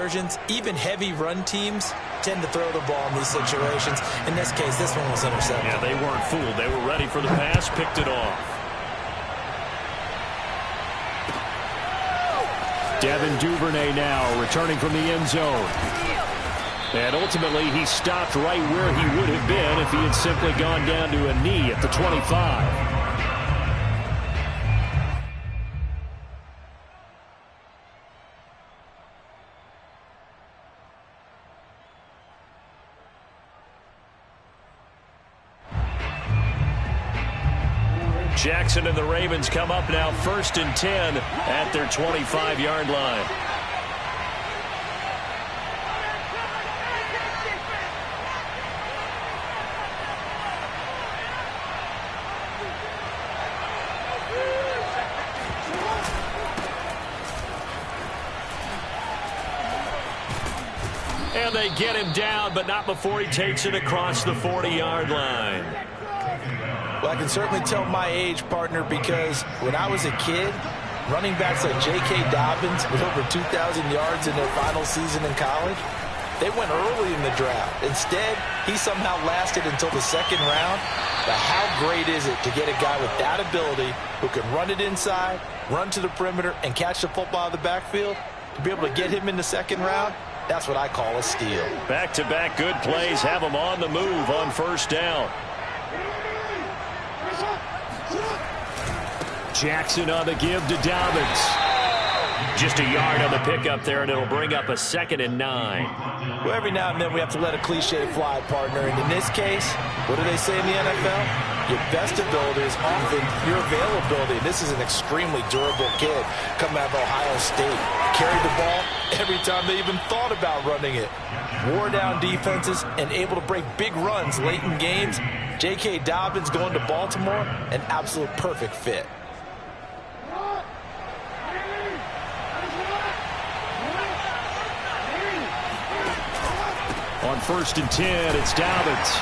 conversions, even heavy run teams tend to throw the ball in these situations. In this case, this one was intercepted. Yeah, they weren't fooled. They were ready for the pass, picked it off. Devin Duvernay now returning from the end zone. And ultimately, he stopped right where he would have been if he had simply gone down to a knee at the 25. Jackson and the Ravens come up now 1st and 10 at their 25-yard line. And they get him down, but not before he takes it across the 40-yard line. Well, I can certainly tell my age, partner, because when I was a kid, running backs like J.K. Dobbins with over 2,000 yards in their final season in college, they went early in the draft. Instead, he somehow lasted until the 2nd round. But how great is it to get a guy with that ability who can run it inside, run to the perimeter, and catch the football out of the backfield? To be able to get him in the 2nd round, that's what I call a steal. Back-to-back good plays have him on the move on 1st down. Jackson on the give to Dobbins. Just a yard on the pickup there, and it'll bring up a 2nd and 9. Well, every now and then we have to let a cliche fly, partner. And in this case, what do they say in the NFL? Your best ability is often your availability. And this is an extremely durable kid coming out of Ohio State. Carried the ball every time they even thought about running it. Wore down defenses and able to break big runs late in games. J.K. Dobbins going to Baltimore, an absolute perfect fit. On 1st and 10, it's Dobbins.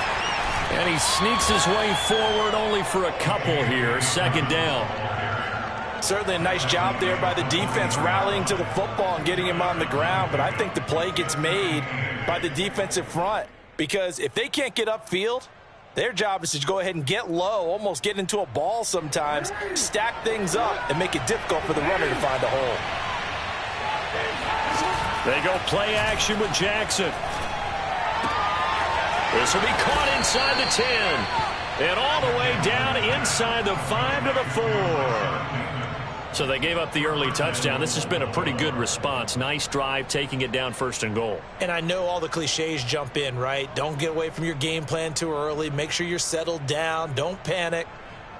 And he sneaks his way forward only for a couple here. 2nd down. Certainly a nice job there by the defense rallying to the football and getting him on the ground. But I think the play gets made by the defensive front. Because if they can't get upfield, their job is to go ahead and get low, almost get into a ball sometimes, stack things up, and make it difficult for the runner to find a hole. They go play action with Jackson. This will be caught inside the 10. And all the way down inside the 5 to the 4. So they gave up the early touchdown. This has been a pretty good response. Nice drive, taking it down 1st and goal. And I know all the cliches jump in, right? Don't get away from your game plan too early. Make sure you're settled down. Don't panic.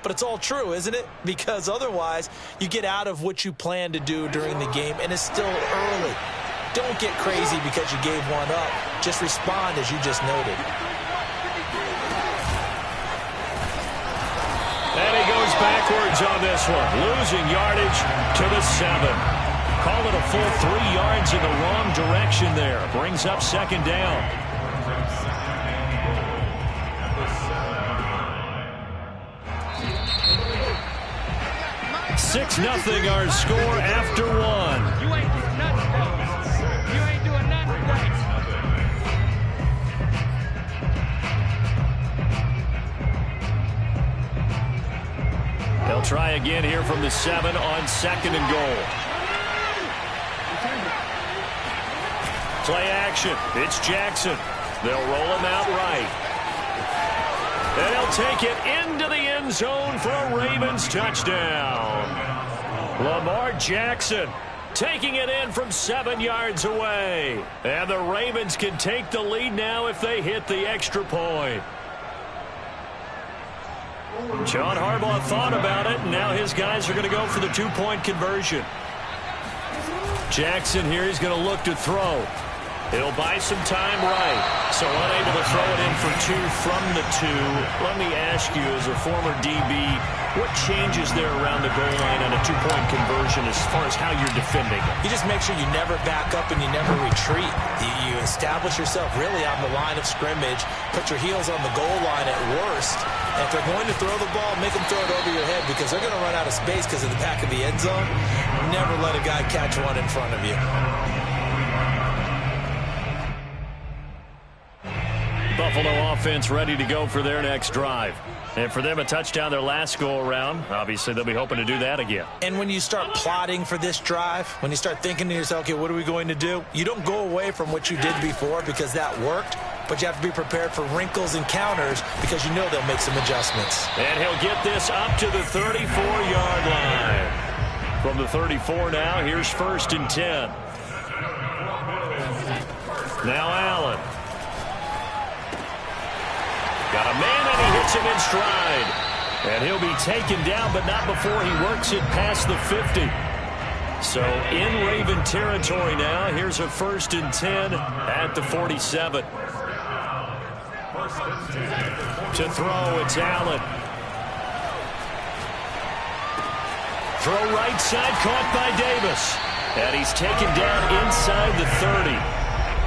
But it's all true, isn't it? Because otherwise, you get out of what you plan to do during the game, and it's still early. Don't get crazy because you gave one up. Just respond as you just noted. And he goes backwards on this one, losing yardage to the 7. Call it a full 3 yards in the wrong direction there. Brings up 2nd down. Six nothing our score after 1. You ain't doing nothing. You ain't doing nothing right. They'll try again here from the 7 on 2nd and goal. Play action. It's Jackson. They'll roll him out right. And he'll take it into the end zone for a Ravens touchdown. Lamar Jackson taking it in from 7 yards away. And the Ravens can take the lead now if they hit the extra point. John Harbaugh thought about it, and now his guys are going to go for the 2-point conversion. Jackson here, he's going to look to throw. He'll buy some time right. So unable to throw it in for 2 from the 2. Let me ask you, as a former DB, what changes there around the goal line on a 2-point conversion as far as how you're defending it? You just make sure you never back up and you never retreat. You establish yourself really on the line of scrimmage, put your heels on the goal line at worst, and if they're going to throw the ball, make them throw it over your head because they're going to run out of space because of the back of the end zone. Never let a guy catch one in front of you. Buffalo offense ready to go for their next drive. And for them, a touchdown their last go-around. Obviously, they'll be hoping to do that again. And when you start plotting for this drive, when you start thinking to yourself, okay, what are we going to do? You don't go away from what you did before because that worked, but you have to be prepared for wrinkles and counters because you know they'll make some adjustments. And he'll get this up to the 34-yard line. From the 34 now, here's 1st and 10. Now Allen. Got a man, and he hits him in stride. And he'll be taken down, but not before he works it past the 50. So in Raven territory now. Here's a 1st and 10 at the 47. To throw, it's Allen. Throw right side, caught by Davis. And he's taken down inside the 30.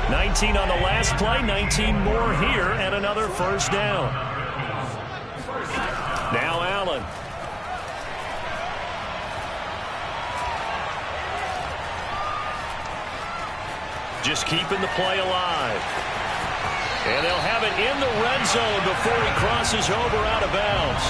19 on the last play, 19 more here, and another 1st down. Now Allen. Just keeping the play alive. And they'll have it in the red zone before he crosses over out of bounds.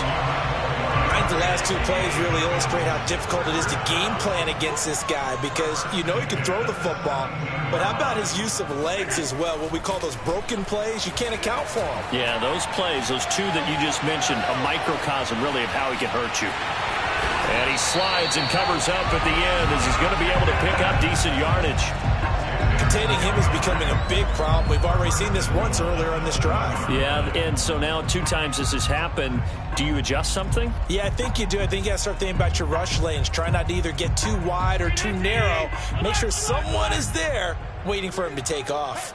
I think the last 2 plays really illustrate how difficult it is to game plan against this guy because you know he can throw the football, but how about his use of legs as well? What we call those broken plays, you can't account for them. Yeah, those plays, those 2 that you just mentioned, a microcosm really of how he can hurt you. And he slides and covers up at the end as he's going to be able to pick up decent yardage. Containing him is becoming a big problem. We've already seen this once earlier on this drive. Yeah, and so now 2 times this has happened. Do you adjust something? Yeah, I think you do. I think you got to start thinking about your rush lanes. Try not to either get too wide or too narrow. Make sure someone is there waiting for him to take off.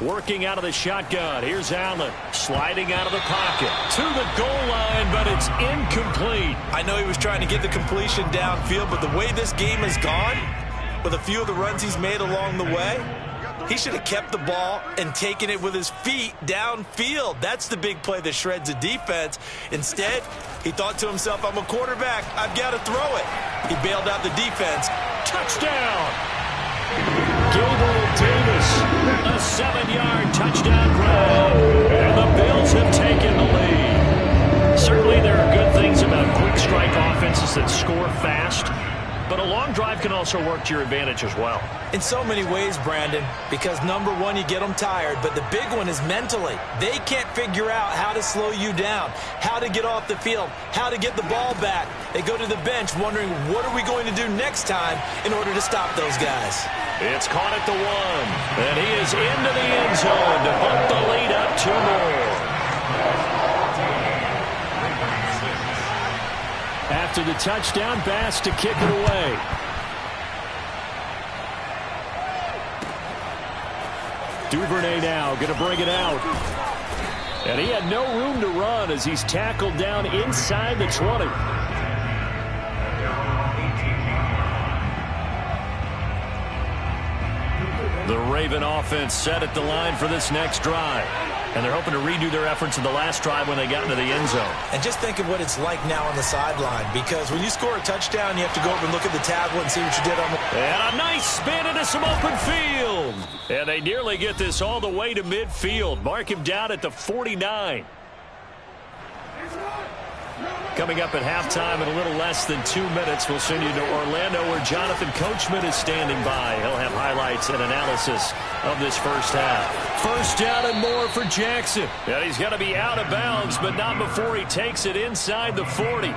Working out of the shotgun. Here's Allen sliding out of the pocket to the goal line, but it's incomplete. I know he was trying to get the completion downfield, but the way this game has gone, with a few of the runs he's made along the way, he should have kept the ball and taken it with his feet downfield. That's the big play that shreds a defense. Instead, he thought to himself, I'm a quarterback. I've got to throw it. He bailed out the defense. Touchdown! Gabriel Davis, a 7-yard touchdown grab, and the Bills have taken the lead. Certainly there are good things about quick strike offenses that score fast, but a long drive can also work to your advantage as well. In so many ways, Brandon, because number one, you get them tired, but the big one is mentally. They can't figure out how to slow you down, how to get off the field, how to get the ball back. They go to the bench wondering, what are we going to do next time in order to stop those guys? It's caught at the 1, and he is into the end zone to put the lead up 2 more. After the touchdown, Bass to kick it away. Duvernay now going to bring it out. And he had no room to run as he's tackled down inside the 20. The Raven offense set at the line for this next drive. And they're hoping to redo their efforts in the last drive when they got into the end zone. And just think of what it's like now on the sideline, because when you score a touchdown, you have to go over and look at the tablet and see what you did on the... And a nice spin into some open field. And they nearly get this all the way to midfield. Mark him down at the 49. Coming up at halftime in a little less than 2 minutes, we'll send you to Orlando where Jonathan Coachman is standing by. He'll have highlights and analysis of this first half. 1st down and more for Jackson. And he's going to be out of bounds, but not before he takes it inside the 40.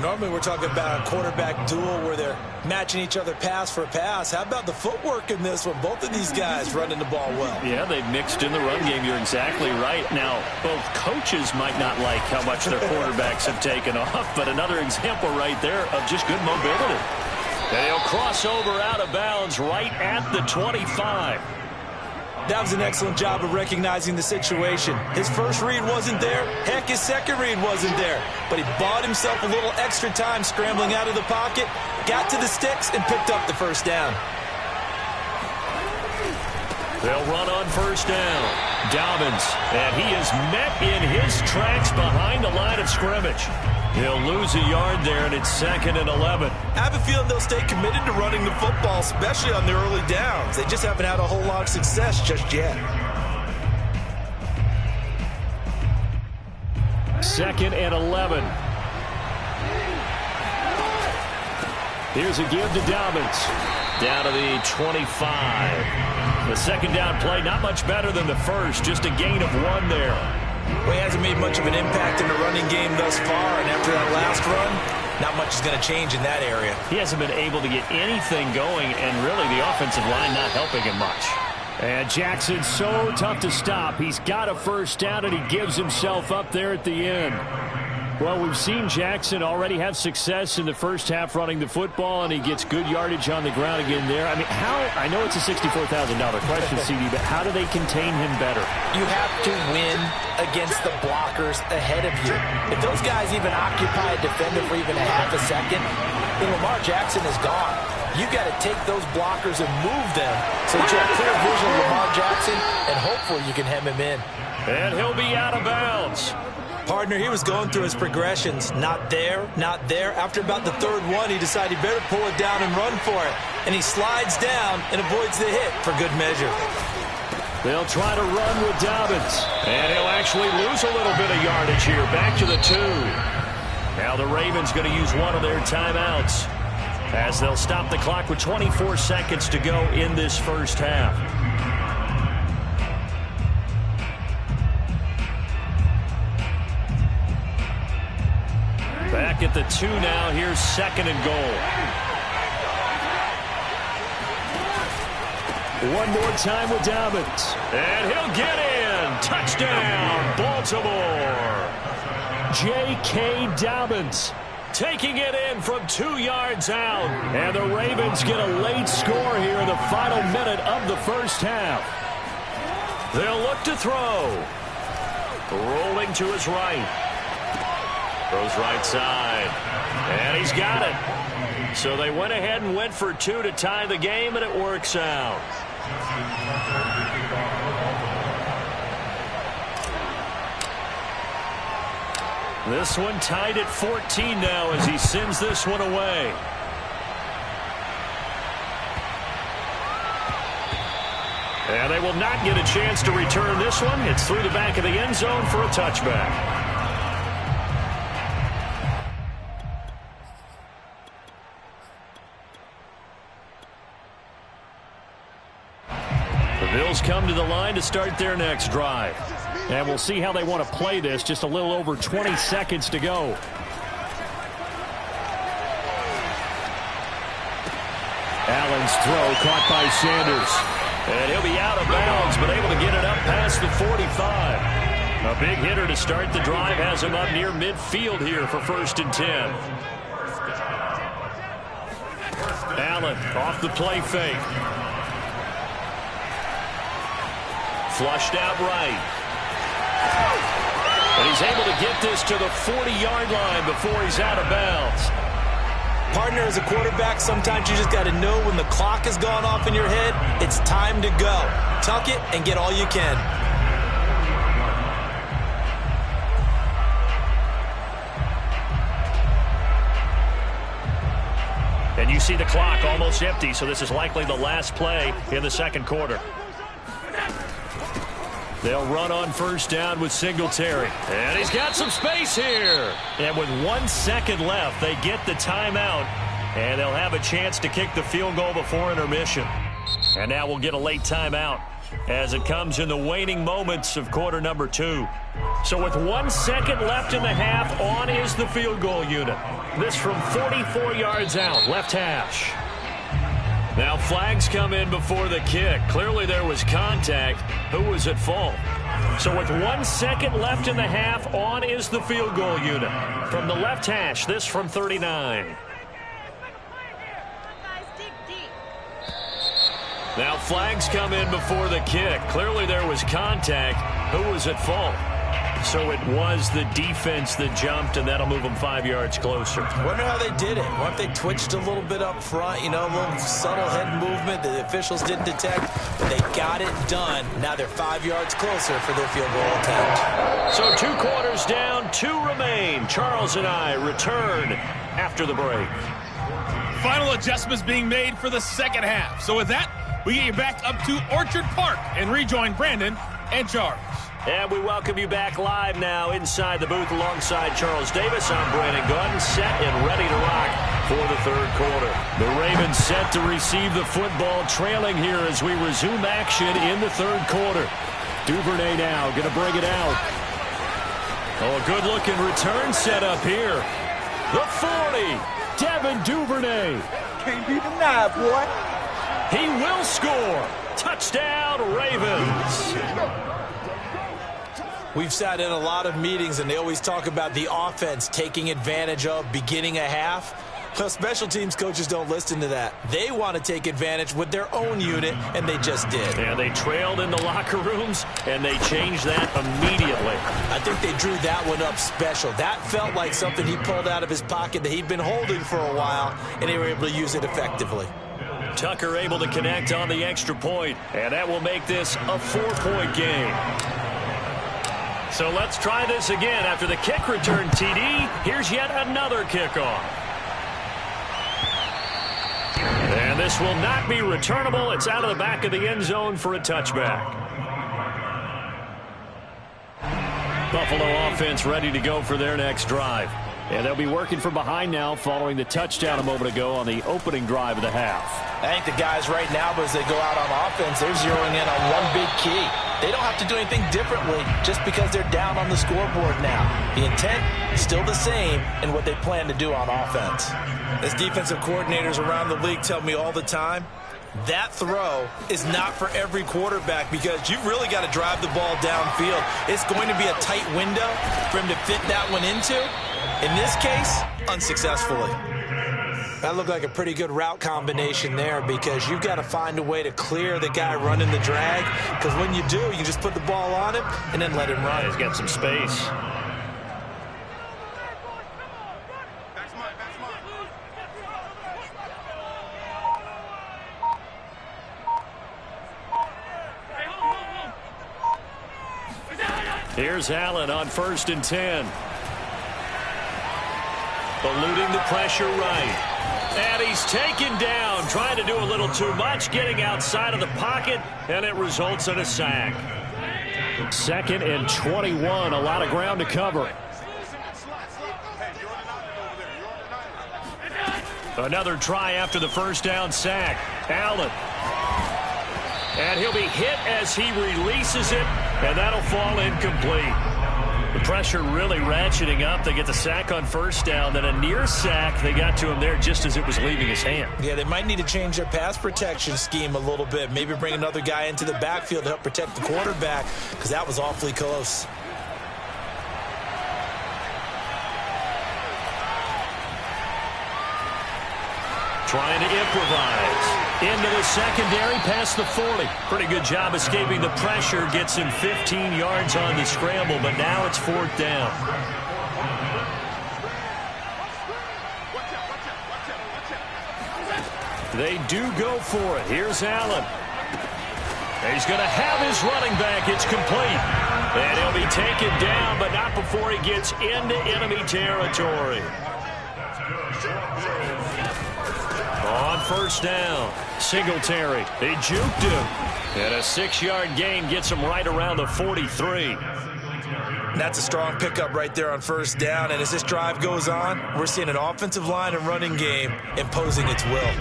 Normally we're talking about a quarterback duel where they're matching each other pass for pass. How about the footwork in this one? Both of these guys running the ball well. Yeah, they've mixed in the run game. You're exactly right. Now, both coaches might not like how much their quarterbacks have taken off, but another example right there of just good mobility. And he'll cross over out of bounds right at the 25. That was an excellent job of recognizing the situation. His first read wasn't there. Heck, his second read wasn't there. But he bought himself a little extra time scrambling out of the pocket, got to the sticks, and picked up the 1st down. They'll run on 1st down. Dobbins, and he is met in his tracks behind the line of scrimmage. He'll lose a yard there, and it's 2nd and 11. I have a feeling they'll stay committed to running the football, especially on their early downs. They just haven't had a whole lot of success just yet. 2nd and 11. Here's a give to Dobbins. Down to the 25. The second down play, not much better than the first. Just a gain of 1 there. Well, he hasn't made much of an impact in the running game thus far, and after that last run, not much is going to change in that area. He hasn't been able to get anything going, and really the offensive line not helping him much. And Jackson's so tough to stop. He's got a first down, and he gives himself up there at the end. Well, we've seen Jackson already have success in the first half running the football, and he gets good yardage on the ground again there. I mean, I know it's a $64,000 question, CD, but how do they contain him better? You have to win against the blockers ahead of you. If those guys even occupy a defender for even a half a second, then Lamar Jackson is gone. You've got to take those blockers and move them so that you have clear vision of Lamar Jackson, and hopefully you can hem him in. And he'll be out of bounds. Partner, he was going through his progressions. Not there, not there. After about the third one, he decided he better pull it down and run for it. And he slides down and avoids the hit for good measure. They'll try to run with Dobbins. And he'll actually lose a little bit of yardage here. Back to the 2. Now the Ravens going to use one of their timeouts as they'll stop the clock with 24 seconds to go in this first half. Back at the 2 now. Here's 2nd and goal. One more time with Dobbins. And he'll get in. Touchdown, Baltimore. J.K. Dobbins taking it in from 2 yards out. And the Ravens get a late score here in the final minute of the first half. They'll look to throw. Rolling to his right. Throws right side. And he's got it. So they went ahead and went for 2 to tie the game, and it works out. This one tied at 14 now as he sends this one away. And they will not get a chance to return this one. It's through the back of the end zone for a touchback. Bills come to the line to start their next drive. And we'll see how they want to play this. Just a little over 20 seconds to go. Allen's throw caught by Sanders. And he'll be out of bounds, but able to get it up past the 45. A big hitter to start the drive has him up near midfield here for 1st and 10. Allen off the play fake. Flushed out right. And he's able to get this to the 40-yard line before he's out of bounds. Partner, as a quarterback, sometimes you just got to know when the clock has gone off in your head, it's time to go. Tuck it and get all you can. And you see the clock almost empty, so this is likely the last play in the second quarter. They'll run on 1st down with Singletary. And he's got some space here. And with 1 second left, they get the timeout. And they'll have a chance to kick the field goal before intermission. And now we'll get a late timeout as it comes in the waning moments of quarter number 2. So with 1 second left in the half, on is the field goal unit. This from 44 yards out, left hash. Now flags come in before the kick. Clearly there was contact. Who was at fault? So with 1 second left in the half, on is the field goal unit. From the left hash, this from 39. Now flags come in before the kick. Clearly there was contact. Who was at fault? So it was the defense that jumped, and that'll move them 5 yards closer. Wonder how they did it. What if they twitched a little bit up front, a little subtle head movement that the officials didn't detect, but they got it done. Now they're 5 yards closer for their field goal attempt. So 2 quarters down, 2 remain. Charles and I return after the break. Final adjustments being made for the second half. So with that, we get you back up to Orchard Park and rejoin Brandon and Charles. And we welcome you back live now inside the booth alongside Charles Davis. I'm Brandon Gunn, set and ready to rock for the third quarter. The Ravens set to receive the football, trailing here as we resume action in the third quarter. Duvernay now going to bring it out. Oh, a good-looking return set up here. The 40, Devin Duvernay. Can't be denied, boy. He will score. Touchdown, Ravens. We've sat in a lot of meetings, and they always talk about the offense taking advantage of beginning a half. Well, special teams coaches don't listen to that. They want to take advantage with their own unit, and they just did. Yeah, they trailed in the locker rooms, and they changed that immediately. I think they drew that one up special. That felt like something he pulled out of his pocket that he'd been holding for a while, and they were able to use it effectively. Tucker able to connect on the extra point, and that will make this a 4-point game. So let's try this again. After the kick return TD, here's yet another kickoff. And this will not be returnable. It's out of the back of the end zone for a touchback. Buffalo offense ready to go for their next drive. And they'll be working from behind now following the touchdown a moment ago on the opening drive of the half. I think the guys right now, as they go out on offense, they're zeroing in on one big key. They don't have to do anything differently just because they're down on the scoreboard now. The intent is still the same in what they plan to do on offense. As defensive coordinators around the league tell me all the time, that throw is not for every quarterback because you've really got to drive the ball downfield. It's going to be a tight window for him to fit that one into. In this case, unsuccessfully. That looked like a pretty good route combination there because you've got to find a way to clear the guy running the drag, because when you do, you just put the ball on him and then let him run. He's got some space. Here's Allen on 1st and 10. Eluding the pressure right. And he's taken down, trying to do a little too much, getting outside of the pocket, and it results in a sack. 2nd and 21, a lot of ground to cover. Another try after the first down sack. Allen. And he'll be hit as he releases it, and that'll fall incomplete. The pressure really ratcheting up. They get the sack on 1st down, then a near sack. They got to him there just as it was leaving his hand. Yeah, they might need to change their pass protection scheme a little bit. Maybe bring another guy into the backfield to help protect the quarterback, because that was awfully close. Trying to improvise. Into the secondary, past the 40. Pretty good job escaping the pressure. Gets him 15 yards on the scramble, but now it's 4th down. They do go for it. Here's Allen. He's going to have his running back. It's complete. And he'll be taken down, but not before he gets into enemy territory. On 1st down, Singletary. They juked him. And a 6-yard gain gets him right around the 43. That's a strong pickup right there on 1st down. And as this drive goes on, we're seeing an offensive line and running game imposing its will.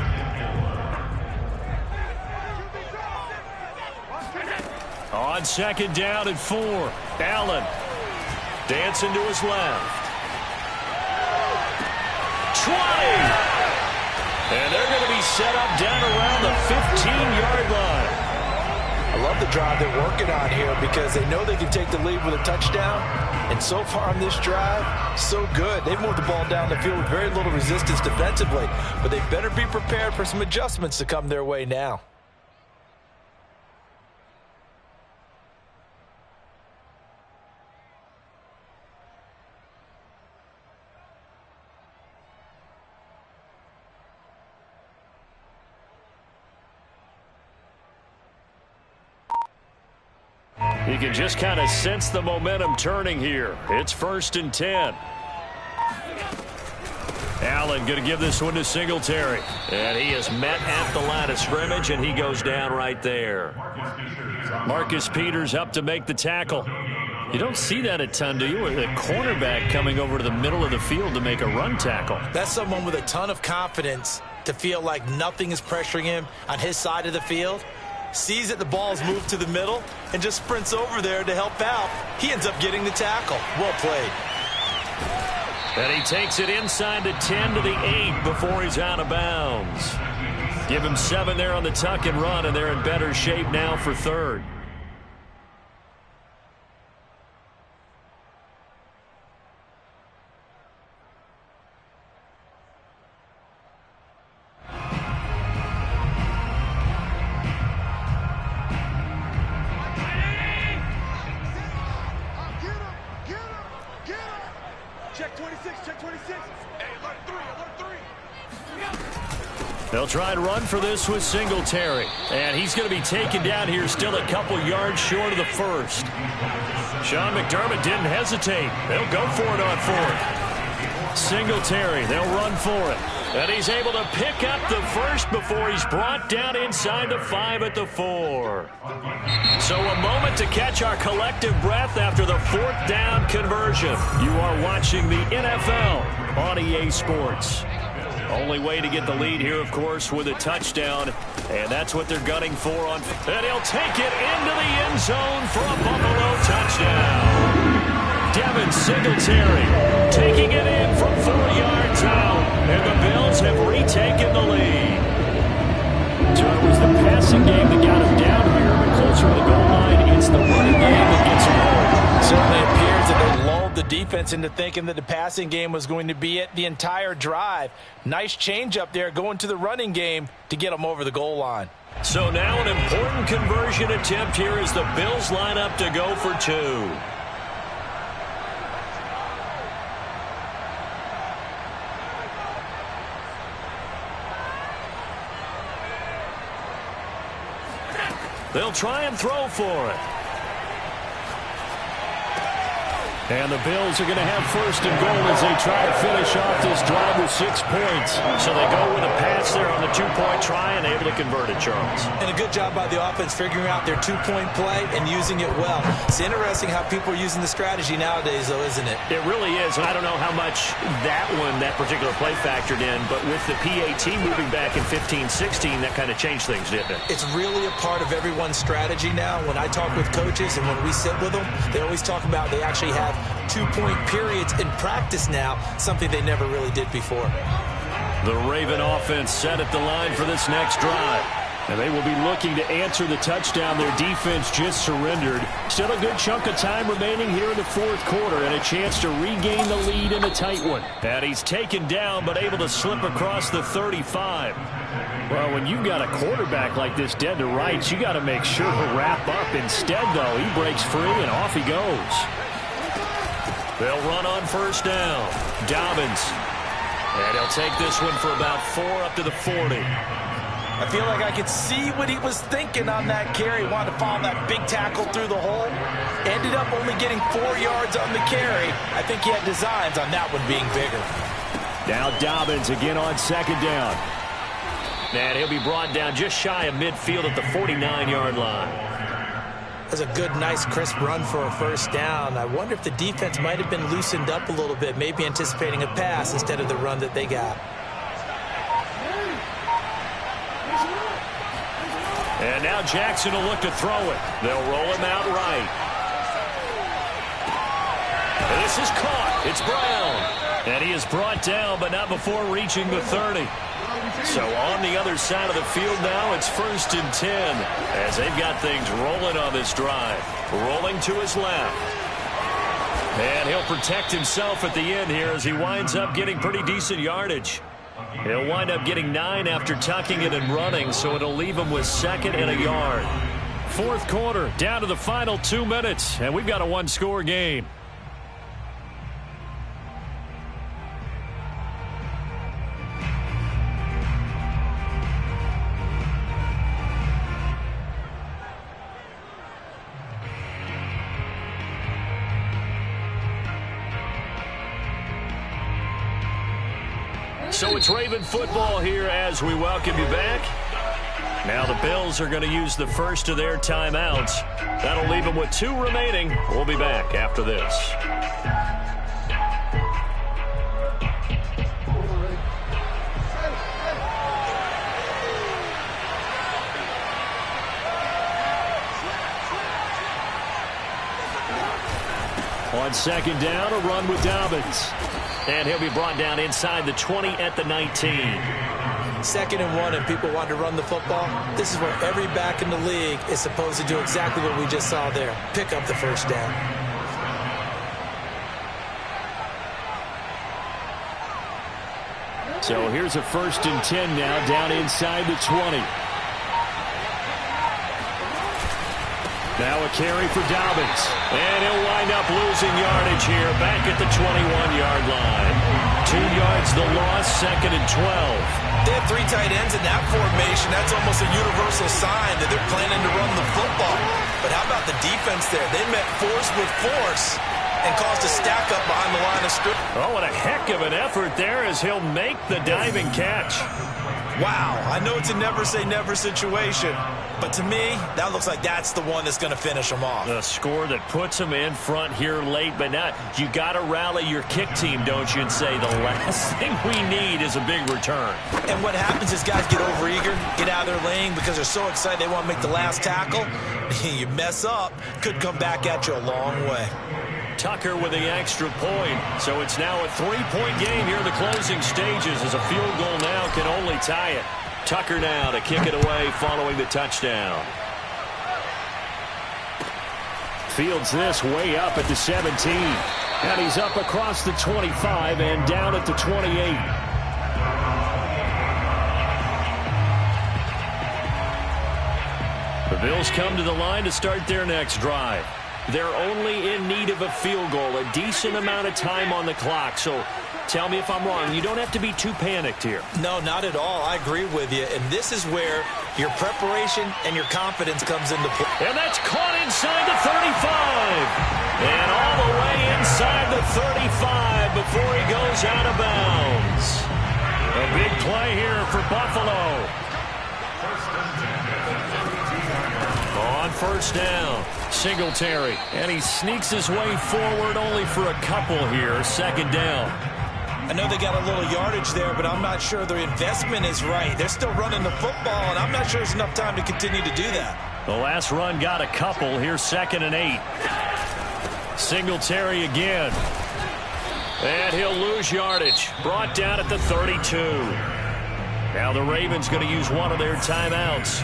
On 2nd down and 4, Allen dancing to his left. 20! And they're going to be set up down around the 15-yard line. I love the drive they're working on here because they know they can take the lead with a touchdown. And so far on this drive, so good. They've moved the ball down the field with very little resistance defensively. But they better be prepared for some adjustments to come their way now. You can just kind of sense the momentum turning here. It's 1st and 10. Allen going to give this one to Singletary. And he is met at the line of scrimmage, and he goes down right there. Marcus Peters up to make the tackle. You don't see that a ton, do you? With a cornerback coming over to the middle of the field to make a run tackle. That's someone with a ton of confidence to feel like nothing is pressuring him on his side of the field. Sees that the ball's moved to the middle and just sprints over there to help out. He ends up getting the tackle. Well played. And he takes it inside the 10 to the 8 before he's out of bounds. Give him 7 there on the tuck and run, and they're in better shape now for 3rd. They'll try and run for this with Singletary. And he's going to be taken down here still a couple yards short of the 1st. Sean McDermott didn't hesitate. They'll go for it on 4th. Singletary, they'll run for it. And he's able to pick up the 1st before he's brought down inside the 5 at the 4. So a moment to catch our collective breath after the 4th down conversion. You are watching the NFL on EA Sports. Only way to get the lead here, of course, with a touchdown. And that's what they're gunning for on. And he'll take it into the end zone for a Buffalo touchdown. Devin Singletary taking it in from 4 yards out. And the Bills have retaken the lead. So it was the passing game that got him down here. But closer to the goal line, it's the running game that gets him home. Certainly appears that they lulled the defense into thinking that the passing game was going to be it the entire drive. Nice change up there going to the running game to get them over the goal line. So now an important conversion attempt here as the Bills line up to go for 2. They'll try and throw for it. And the Bills are going to have 1st and goal as they try to finish off this drive with 6 points. So they go with a pass there on the 2-point try and able to convert it, Charles. And a good job by the offense figuring out their 2-point play and using it well. It's interesting how people are using the strategy nowadays, though, isn't it? It really is. And I don't know how much that particular play factored in, but with the PAT moving back in 15-16, that kind of changed things, didn't it? It's really a part of everyone's strategy now. When I talk with coaches and when we sit with them, they always talk about they actually have 2-point periods in practice now, something they never really did before. The Raven offense set at the line for this next drive. And they will be looking to answer the touchdown their defense just surrendered. Still a good chunk of time remaining here in the 4th quarter and a chance to regain the lead in a tight one. And he's taken down but able to slip across the 35. Well, when you've got a quarterback like this dead to rights, you got to make sure to wrap up. Instead, though, he breaks free and off he goes. They'll run on 1st down. Dobbins. And he'll take this one for about 4 up to the 40. I feel like I could see what he was thinking on that carry. Wanted to follow that big tackle through the hole. Ended up only getting 4 yards on the carry. I think he had designs on that one being bigger. Now Dobbins again on 2nd down. And he'll be brought down just shy of midfield at the 49-yard line. That's a good, nice, crisp run for a 1st down. I wonder if the defense might have been loosened up a little bit, maybe anticipating a pass instead of the run that they got. And now Jackson will look to throw it. They'll roll him out right. And this is caught. It's Brown. And he is brought down, but not before reaching the 30. So on the other side of the field now, it's 1st and 10 as they've got things rolling on this drive. Rolling to his left. And he'll protect himself at the end here as he winds up getting pretty decent yardage. He'll wind up getting 9 after tucking it and running, so it'll leave him with 2nd and a yard. 4th quarter, down to the final 2 minutes, and we've got a 1-score game. So it's Raven football here as we welcome you back. Now the Bills are going to use the first of their timeouts. That'll leave them with 2 remaining. We'll be back after this. On second down, a run with Dobbins. And he'll be brought down inside the 20 at the 19. 2nd and 1 and people want to run the football. This is where every back in the league is supposed to do exactly what we just saw there. Pick up the first down. So here's a 1st and 10 now down inside the 20. Now a carry for Dobbins. And he'll wind up losing yardage here back at the 21-yard line. 2 yards the loss, 2nd and 12. They have 3 tight ends in that formation. That's almost a universal sign that they're planning to run the football. But how about the defense there? They met force with force and caused a stack up behind the line of scrimmage. Oh, what a heck of an effort there as he'll make the diving catch. Wow, I know it's a never-say-never situation, but to me, that looks like that's the one that's going to finish them off. The score that puts them in front here late, but not. You got to rally your kick team, don't you, and say the last thing we need is a big return. And what happens is guys get overeager, get out of their lane because they're so excited they want to make the last tackle. You mess up, could come back at you a long way. Tucker with the extra point. So it's now a 3-point game here in the closing stages as a field goal now can only tie it. Tucker now to kick it away following the touchdown. Fields this way up at the 17. And he's up across the 25 and down at the 28. The Bills come to the line to start their next drive. They're only in need of a field goal, a decent amount of time on the clock. So tell me if I'm wrong. You don't have to be too panicked here. No, not at all. I agree with you. And this is where your preparation and your confidence comes into play. And that's caught inside the 35. And all the way inside the 35 before he goes out of bounds. A big play here for Buffalo. On 1st down, Singletary. And he sneaks his way forward only for a couple here. 2nd down. I know they got a little yardage there, but I'm not sure their investment is right. They're still running the football, and I'm not sure there's enough time to continue to do that. The last run got a couple. Here's 2nd and 8. Singletary again. And he'll lose yardage. Brought down at the 32. Now the Ravens going to use one of their timeouts.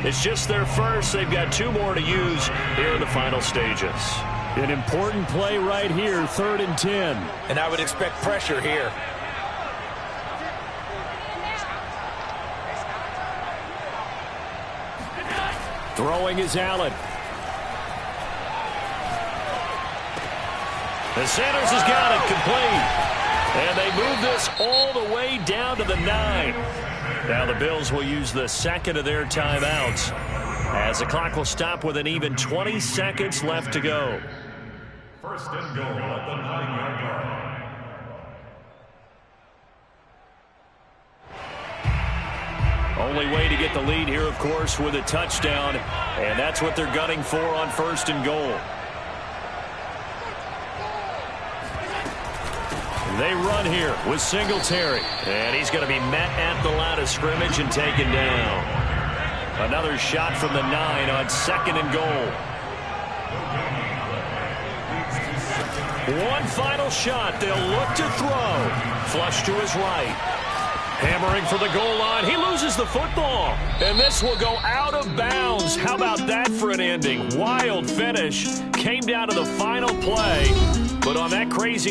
It's just their first. They've got 2 more to use here in the final stages. An important play right here, 3rd and 10. And I would expect pressure here. Throwing is Allen. And Sanders has got it complete. And they move this all the way down to the 9. Now the Bills will use the 2nd of their timeouts as the clock will stop with an even 20 seconds left to go. 1st and goal at the 9-yard line. Only way to get the lead here, of course, with a touchdown. And that's what they're gunning for on 1st and goal. They run here with Singletary. And he's going to be met at the line of scrimmage and taken down. Another shot from the 9 on 2nd and goal. One final shot. They'll look to throw. Flush to his right. Hammering for the goal line. He loses the football. And this will go out of bounds. How about that for an ending? Wild finish. Came down to the final play. But on that crazy